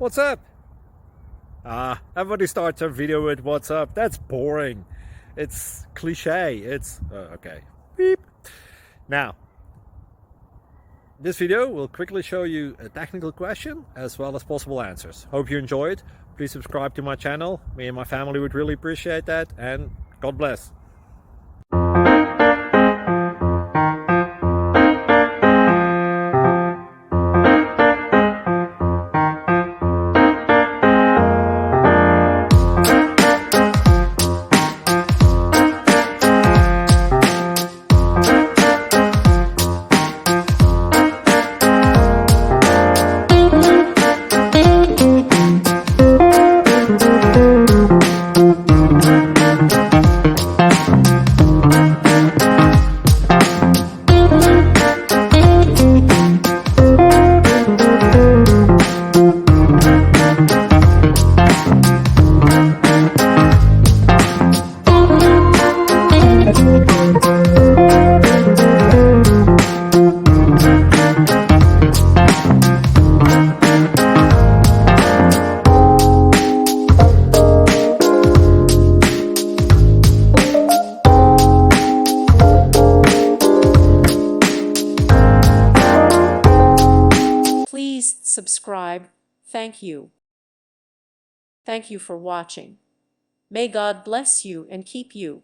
What's up? Everybody starts their video with what's up. That's boring. It's cliche. It's okay. Beep. Now, this video will quickly show you a technical question as well as possible answers. Hope you enjoyed. Please subscribe to my channel. Me and my family would really appreciate that, and God bless. Please subscribe. Thank you. Thank you for watching. May God bless you and keep you.